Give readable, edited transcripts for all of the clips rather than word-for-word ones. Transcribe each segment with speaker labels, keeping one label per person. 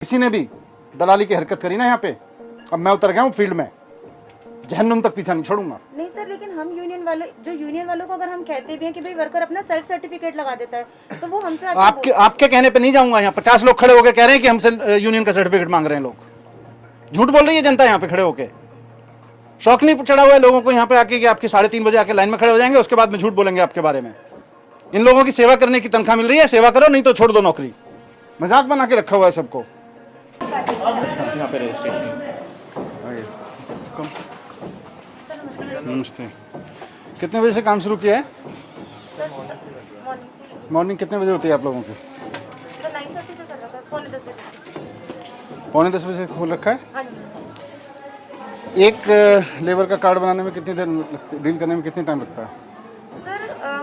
Speaker 1: किसी ने भी दलाली की हरकत करी ना यहाँ पे, अब मैं उतर गया हूँ फील्ड में, जहन्नुम तक पीछा नहीं छोड़ूंगा।
Speaker 2: नहीं सर, लेकिन हम यूनियन वालों को अगर हम कहते भी हैं कि भाई वर्कर अपना सेल्फ सर्टिफिकेट लगा देता है तो वो हमसे
Speaker 1: आपके कहने पे नहीं जाऊंगा। यहाँ 50 लोग खड़े होकर कह रहे हैं कि हमसे यूनियन का सर्टिफिकेट मांग रहे हैं लोग। झूठ बोल रही है जनता यहाँ पे खड़े होके। शौक नहीं चढ़ा हुआ है लोगों को यहाँ पे आके कि आपके 3:30 बजे आके लाइन में खड़े हो जाएंगे, उसके बाद में झूठ बोलेंगे आपके बारे में। इन लोगों की सेवा करने की तनख्वाह मिल रही है, सेवा करो नहीं तो छोड़ दो नौकरी। मजाक बना के रखा हुआ है सबको।
Speaker 3: यहाँ पे रजिस्ट्रेशन।
Speaker 1: नमस्ते। कितने बजे से काम शुरू किया है? मॉर्निंग कितने बजे होती है आप लोगों की?
Speaker 2: 9:30 से कर रखा है,
Speaker 1: पौने 10 बजे खोल रखा है।
Speaker 2: हाँ जी।
Speaker 1: एक लेबर का कार्ड बनाने में कितनी देर लगती, डील करने में कितनी टाइम लगता है?
Speaker 2: सर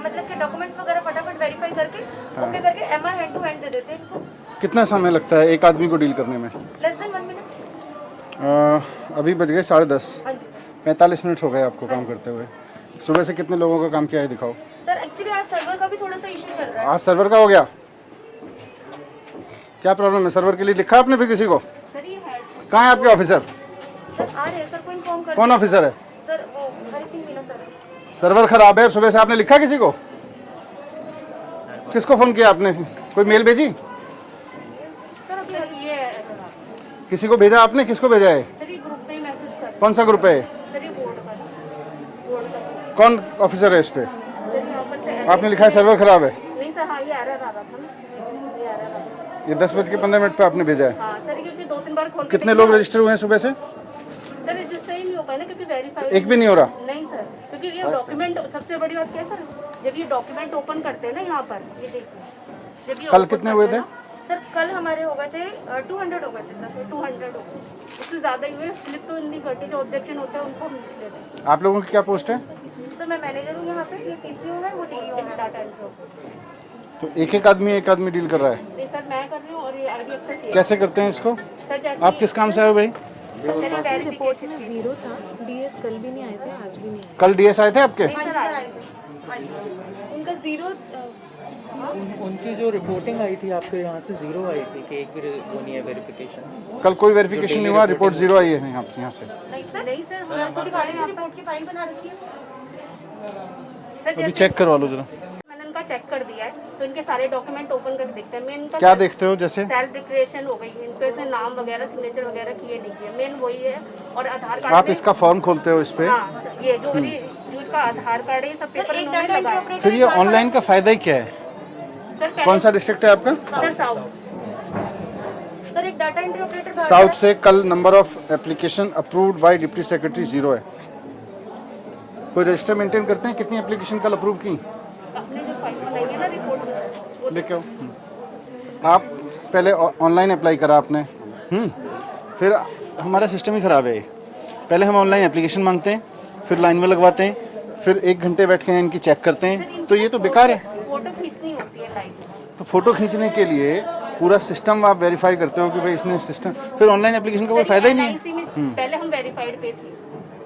Speaker 2: मतलब कि डॉक्यूमेंट्स वगैरह फटाफट वेरीफाई करके ओके करके एमआर हैंड टू हैंड दे देते हैं इनको।
Speaker 1: कितना समय लगता है एक आदमी को डील करने में?
Speaker 2: Less than 1 minute.
Speaker 1: अभी बज गए 10:30।
Speaker 2: हाँ जी सर।
Speaker 1: 45 मिनट हो गए आपको काम करते हुए। सुबह से कितने लोगों का काम किया है दिखाओ।
Speaker 2: सर एक्चुअली आज सर्वर का भी थोड़ा सा इशू चल रहा है।
Speaker 1: आज सर्वर का हो गया? क्या प्रॉब्लम है? सर्वर के लिए लिखा आपने फिर किसी को?
Speaker 2: सर ये हेड
Speaker 1: कहाँ है आपके ऑफिसर?
Speaker 2: सर आ रहे हैं सर को इन्फॉर्म कर।
Speaker 1: कौन ऑफिसर है?
Speaker 2: सर वो हरी सिंह मीना सर।
Speaker 1: सर्वर खराब है और सुबह से आपने लिखा किसी को? किसको फोन किया आपने? कोई मेल भेजी?
Speaker 2: सर अभी ये
Speaker 1: किसी को भेजा आपने? किसको भेजा है?
Speaker 2: सर ये ग्रुप में मैसेज कर।
Speaker 1: कौन सा ग्रुप है?
Speaker 2: सर ये बोर्ड का।
Speaker 1: कौन ऑफिसर है इस पे?
Speaker 2: सर यहाँ पर
Speaker 1: आपने लिखा है सर्वर खराब है।
Speaker 2: नहीं सर, हाँ ये एरर आ रहा था ना, ये एरर आ रहा था।
Speaker 1: ये 10:15 पे आपने भेजा है।
Speaker 2: हाँ सर, क्योंकि 2-3 बार खोल।
Speaker 1: कितने लोग रजिस्टर हुए हैं सुबह से?
Speaker 2: सर रजिस्टर ही नहीं हो पाया ना, क्योंकि वेरीफाई
Speaker 1: एक भी नहीं हो रहा?
Speaker 2: नहीं सर, क्योंकि ये डॉक्यूमेंट, सबसे बड़ी बात क्या है सर, जब ये डॉक्यूमेंट ओपन करते हैं ना यहाँ पर, ये देखिए जब ये
Speaker 1: कल
Speaker 2: open
Speaker 1: कितने हुए
Speaker 2: करते
Speaker 1: थे?
Speaker 2: हैं ना, सर कल हमारे हो गए थे 200 हो गए थे सर, 200 हो गए। उससे ज़्यादा ही हुए। स्लिप तो इतनी कटी, जो ऑब्जेक्शन होते हैं उनको हम लिख लेते हैं।
Speaker 1: आप लोगों की क्या पोस्ट है?
Speaker 2: सर मैं मैनेजर हूँ यहाँ पे, ये सीसीओ है, वो डीईओ है, डाटा एंट्री।
Speaker 1: तो एक आदमी डील कर रहा है।
Speaker 2: नहीं सर मैं कर रही हूँ, और ये आईडी एक्सेस
Speaker 1: कैसे करते हैं इसको?
Speaker 2: सर जैसे
Speaker 1: आप किस काम से आए हो भाई?
Speaker 2: रिपोर्ट
Speaker 4: में 0 था। डीएस कल भी नहीं आए थे, आज भी नहीं आए।
Speaker 1: कल डीएस आए थे आपके?
Speaker 2: उनका 0
Speaker 3: उनकी जो रिपोर्टिंग आई थी आपके यहाँ से 0 आई थी कि एक भी वो नहीं है वेरिफिकेशन।
Speaker 1: कल कोई वेरिफिकेशन नहीं हुआ, रिपोर्ट 0 आई है यहाँ से।
Speaker 2: नहीं सर मैं आपको दिखा रही हूँ, रिपोर्ट की फाइल बना रखी है सर।
Speaker 1: अभी चेक करवा लो जरा।
Speaker 2: मैंने उनका चेक कर दिया है, तो इनके सारे डॉक्यूमेंट ओपन करके देखते हैं। मैं इनका
Speaker 1: क्या देखते हो? जैसे
Speaker 2: सेल्फ डिक्लेरेशन हो गई, इन पे से नाम वगैरह, सिग्नेचर वगैरह किए नहीं किए, मेन वही है। और आधार कार्ड
Speaker 1: आप इसका फॉर्म खोलते हो इस पे?
Speaker 2: हाँ, ये जो इनका आधार कार्ड है, ये सब पेपर इन्होंने लगाया।
Speaker 1: फिर ये ऑनलाइन का फायदा ही क्या है?
Speaker 2: सर
Speaker 1: कौन सा डिस्ट्रिक्ट है आपका?
Speaker 2: Sir south. सर एक डाटा एंट्री ऑपरेटर
Speaker 1: साउथ से कल number of application approved by deputy secretary 0 है। कोई रजिस्टर मेंटेन करते हैं कितनी एप्लीकेशन कल अप्रूव की?
Speaker 2: अपने जो फाइल बनाई है ना रिपोर्ट, वो
Speaker 1: लेके आओ। आप पहले ऑनलाइन अप्लाई करा आपने, फिर हमारा सिस्टम ही ख़राब है। पहले हम ऑनलाइन एप्लीकेशन मांगते हैं, फिर लाइन में लगवाते हैं, फिर 1 घंटे बैठ के इनकी चेक करते हैं, तो ये तो बेकार है।
Speaker 2: फोटो खींचनी होती है लाइव।
Speaker 1: तो फोटो खींचने के लिए पूरा सिस्टम आप वेरीफाई करते हो कि भाई इसने सिस्टम, फिर ऑनलाइन एप्लीकेशन का कोई फायदा ही नहीं है।
Speaker 2: पहले हम वेरीफाइड पे थे,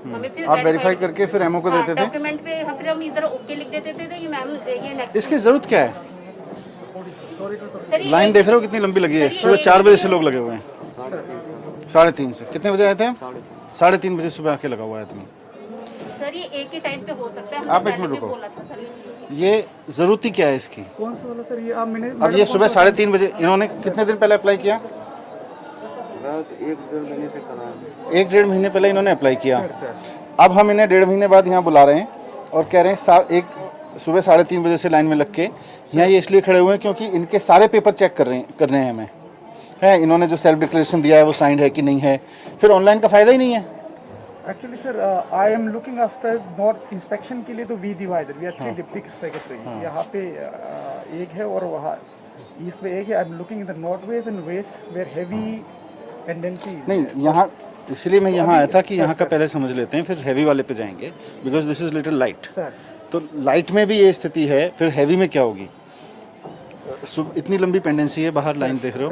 Speaker 2: हमें फिर
Speaker 1: आप वेरीफाई करके फिर एमओ को देते थे।
Speaker 2: डॉक्यूमेंट पे हम फिर हम इधर ओके लिख देते थे, ये मैम ये नेक्स्ट।
Speaker 1: इसकी जरूरत क्या है?
Speaker 2: सर
Speaker 1: लाइन देख रहे हो कितनी लंबी लगी है। सुबह 4 बजे से लोग लगे हुए हैं। 3:30 से कितने बजे आए थे? 3:30 बजे सुबह आके लगा हुआ है आदमी।
Speaker 2: सर ये एक ही टाइम पे हो सकता है।
Speaker 1: आप एक मिनट रुको। ये जरूरत ही क्या है इसकी?
Speaker 3: कौन सा वाला सर? ये आप मैंने
Speaker 1: अब ये सुबह 3:30 बजे, इन्होंने कितने दिन पहले अप्लाई किया?
Speaker 3: 1-1.5 महीने से करा।
Speaker 1: 1-1.5 महीने पहले इन्होंने अप्लाई किया। अब हम इन्हें 1.5 महीने बाद यहाँ बुला रहे हैं और कह रहे हैं सुबह 3:30 बजे से लाइन में लग के यहाँ ये इसलिए खड़े हुए हैं क्योंकि इनके सारे पेपर चेक करने हैं हमें। है इन्होंने जो सेल्फ डिक्लेरेशन दिया है वो साइंड है कि नहीं है। फिर ऑनलाइन का फ़ायदा ही नहीं है।
Speaker 5: Actually sir I am looking after north inspection के लिए, तो we divided, we are 3 deputy secretary. यहाँ पे एक है और वहाँ ईस्ट में एक है। I am looking in the north west and west where heavy tendency.
Speaker 1: नहीं यहाँ, इसलिए मैं यहाँ आया था कि यहाँ का पहले समझ लेते हैं, फिर हैवी वाले पे जाएंगे, because this is little light. तो लाइट में भी ये स्थिति है, फिर हैवी में क्या होगी? इतनी लंबी पेंडेंसी है, बाहर लाइन देख रहे हो।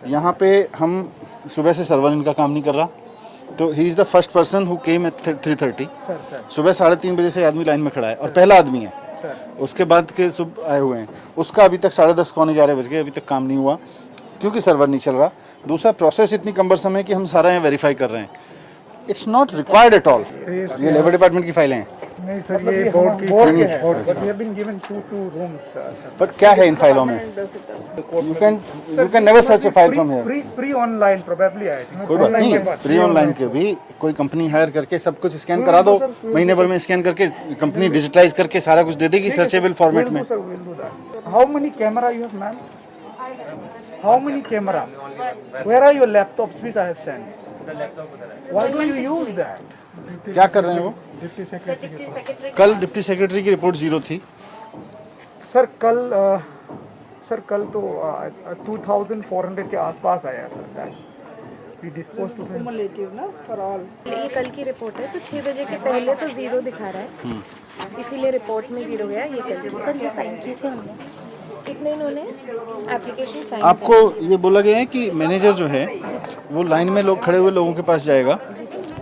Speaker 1: यहाँ पे हम सुबह से सर्वर इनका काम नहीं कर रहा, तो he is the first person who came at 3:30। सुबह 3:30 बजे से आदमी लाइन में खड़ा है और पहला आदमी है। उसके बाद के सब आए हुए हैं, उसका अभी तक 10:30 पौने 11 बज गए, अभी तक काम नहीं हुआ क्योंकि सर्वर नहीं चल रहा। दूसरा प्रोसेस इतनी कम्बरसम है कि हम सारा यहाँ वेरीफाई कर रहे हैं। It's not required at all. ये लेबर डिपार्टमेंट की फाइलें हैं।
Speaker 5: नहीं सर, ये बोर्ड की है, but we have been given two rooms sir.
Speaker 1: But क्या है इन फाइलों में? You can never search a file from here.
Speaker 5: Pre online probably I think.
Speaker 1: कोई बात नहीं, प्री ऑनलाइन के भी कोई कंपनी हायर करके सब कुछ स्कैन करा दो, महीने भर में स्कैन करके कंपनी डिजिटाइज करके सारा कुछ दे देगी सर्चेबल फॉर्मेट में।
Speaker 5: How many camera you have ma'am? How many camera? Where are your laptops which I have sent? Why do you use that?
Speaker 1: क्या कर रहे हैं वो?
Speaker 5: Deputy secretary.
Speaker 1: कल डिप्टी सेक्रेटरी की रिपोर्ट 0 थी।
Speaker 5: सर कल तो 2400 के आसपास आया था। वी डिस्पोज टू क्युमुलेटिव ना फॉर ऑल।
Speaker 4: ये कल की रिपोर्ट है, तो 6 बजे के पहले तो 0 दिखा रहा है, इसीलिए रिपोर्ट में 0 गया। ये कल सर ये साइन किए थे हमने, कितने इन्होंने एप्लीकेशन साइन।
Speaker 1: आपको ये बोला गया है कि मैनेजर जो है वो लाइन में लोग खड़े हुए लोगों के पास जाएगा,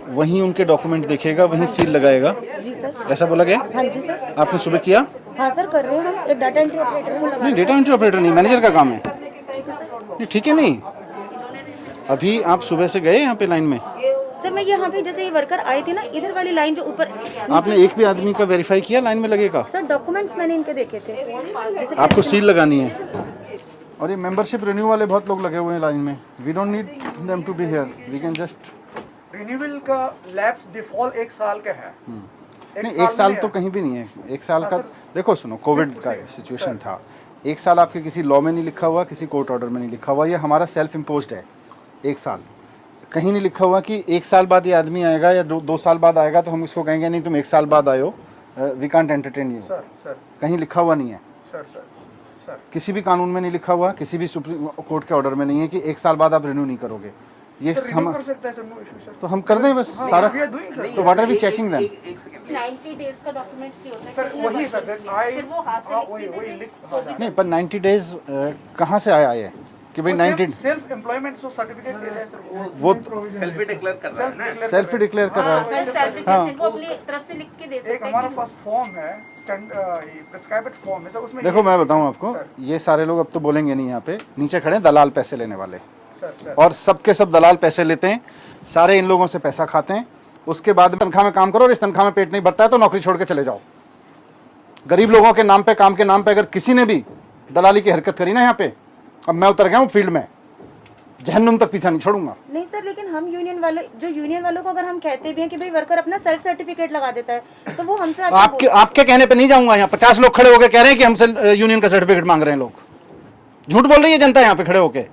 Speaker 1: वहीं उनके डॉक्यूमेंट देखेगा, वहीं सील लगाएगा,
Speaker 4: जी सर।
Speaker 1: ऐसा बोला गया?
Speaker 4: हाँ जी सर।
Speaker 1: आपने सुबह किया?
Speaker 4: हाँ सर कर रहे हैं हम, एक डाटा एंट्री ऑपरेटर को लगा।
Speaker 1: नहीं, डेटा एंट्री ऑपरेटर नहीं, मैनेजर का काम है। नहीं ठीक है, नहीं अभी आप सुबह से गए यहाँ पे लाइन में?
Speaker 2: सर मैं यहाँ पे जैसे ये वर्कर आए थे ना, इधर वाली लाइन जो ऊपर,
Speaker 1: आपने एक भी आदमी का वेरीफाई किया लाइन में लगेगा?
Speaker 2: सर डॉक्यूमेंट्स मैंने इनके देखे थे। जैसे
Speaker 1: आपको सील लगानी है। और ये मेंबरशिप रिन्यू वाले बहुत लोग लगे हुए हैं लाइन में। We don't need them to be here, we can just.
Speaker 5: Renewal का लैप्स डिफॉल्ट 1 साल का है।
Speaker 1: नहीं, 1 साल तो कहीं भी नहीं है। 1 साल का देखो, सुनो, कोविड का सिचुएशन था। 1 साल आपके किसी लॉ में नहीं लिखा हुआ, किसी कोर्ट ऑर्डर में नहीं लिखा हुआ, ये हमारा सेल्फ इम्पोज्ड है। 1 साल कहीं नहीं लिखा हुआ कि 1 साल बाद ये आदमी आएगा या 2 साल बाद आएगा तो हम इसको कहेंगे नहीं तुम 1 साल बाद आयो, we can't entertain you.
Speaker 5: Sir
Speaker 1: कहीं लिखा हुआ नहीं है।
Speaker 5: सर
Speaker 1: किसी भी कानून में नहीं लिखा हुआ, किसी भी सुप्रीम कोर्ट के ऑर्डर में नहीं है कि 1 साल बाद आप रिन्यू नहीं करोगे। ये हम
Speaker 5: कर सकते हैं सर, नो इशू सर।
Speaker 1: तो हम कर दें बस सारा।
Speaker 5: We are doing sir.
Speaker 1: तो what are we checking then?
Speaker 2: 90 days का डॉक्यूमेंट चाहिए होता है।
Speaker 5: सर वही सर, आई
Speaker 2: फिर वो हाथ से
Speaker 5: वही लिख
Speaker 1: नहीं, पर 90 डेज कहाँ से आया ये कि भाई 90?
Speaker 5: सेल्फ एम्प्लॉयमेंट सो सर्टिफिकेट दे रहे हैं सर।
Speaker 1: वो
Speaker 6: सेल्फ ही डिक्लेयर कर रहा है ना।
Speaker 1: सेल्फ ही डिक्लेयर कर रहा है।
Speaker 2: सर्टिफिकेट को अपनी तरफ से लिख के दे सकते
Speaker 5: एक
Speaker 2: हैं।
Speaker 5: हमारा पास फॉर्म है, प्रिस्क्राइब्ड फॉर्म है सर, उसमें
Speaker 1: देखो मैं बताऊं आपको, ये सारे लोग अब तो बोलेंगे नहीं, यहाँ पे नीचे खड़े हैं दलाल पैसे लेने वाले, और सबके सब दलाल पैसे लेते हैं, सारे इन लोगों से पैसा खाते हैं। उसके बाद तनख्वाह में काम करो और इस तनख्वाह में पेट नहीं भरता है तो नौकरी छोड़ के चले जाओ। गरीब लोगों के नाम पे, काम के नाम पे अगर किसी ने भी दलाली की हरकत करी ना यहाँ पे, अब मैं उतर गया हूँ फील्ड में, जहन्नुम तक पीछा नहीं छोड़ूंगा।
Speaker 2: नहीं सर, लेकिन हम यूनियन वालों को अगर हम कहते भी हैं कि भाई वर्कर अपना सेल्फ सर्टिफिकेट लगा देता है, तो वो हमसे आगे
Speaker 1: आपके कहने पे नहीं जाऊंगा। यहाँ 50 लोग खड़े होकर कह रहे हैं कि हमसे यूनियन का सर्टिफिकेट मांग रहे हैं लोग। झूठ बोल रही है जनता यहाँ पे खड़े होके।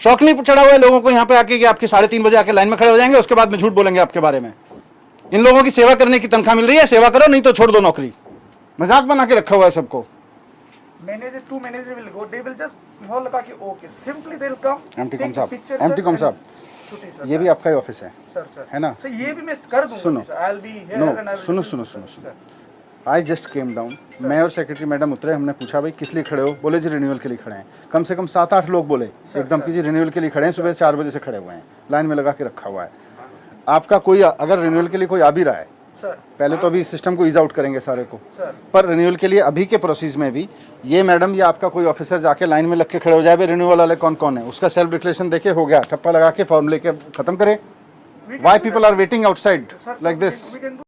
Speaker 1: शौक नहीं चढ़ा हुआ है लोगों को यहाँ पे आके कि आपके 3:30 बजे आके लाइन में खड़े हो जाएंगे, उसके बाद में झूठ बोलेंगे आपके बारे में। इन लोगों की सेवा करने की तनख्वाह मिल रही है, सेवा करो नहीं तो छोड़ दो नौकरी। मजाक बना के रखा हुआ है सबको।
Speaker 5: Manager to manager will go, they will just मोहर लगा के okay, simply they will come.
Speaker 1: एमटी कॉम साहब, ये भी आपका ही ऑफिस है,
Speaker 5: सर
Speaker 1: है ना?
Speaker 5: सर ये भी मैं कर दूंगा।
Speaker 1: सुनो,
Speaker 5: I will be here
Speaker 1: no,
Speaker 5: and I
Speaker 1: सुनो। आई जस्ट केम डाउन, मैं और सेक्रेटरी मैडम उतरे, हमने पूछा भाई किस लिए खड़े हो? बोले जी रिन्यूअल के लिए खड़े हैं। कम से कम 7-8 लोग बोले एकदम कि जी रिन्यूअल के लिए खड़े हैं, सुबह 4 बजे से खड़े हुए हैं, लाइन में लगा के रखा हुआ है। आपका कोई अगर रिन्यूअल के लिए कोई आ भी रहा है, पहले तो अभी सिस्टम को ईज आउट करेंगे सारे को, पर रिन्यूअल के लिए अभी के प्रोसेस में भी ये मैडम या आपका कोई ऑफिसर जाके लाइन में लग के खड़े हो जाए, रिन्यूअल वाले कौन कौन है, उसका सेल्फ डिक्लेरेशन देके हो गया, ठप्पा लगा के फॉर्म लेके खत्म करे। Why people are waiting outside like this?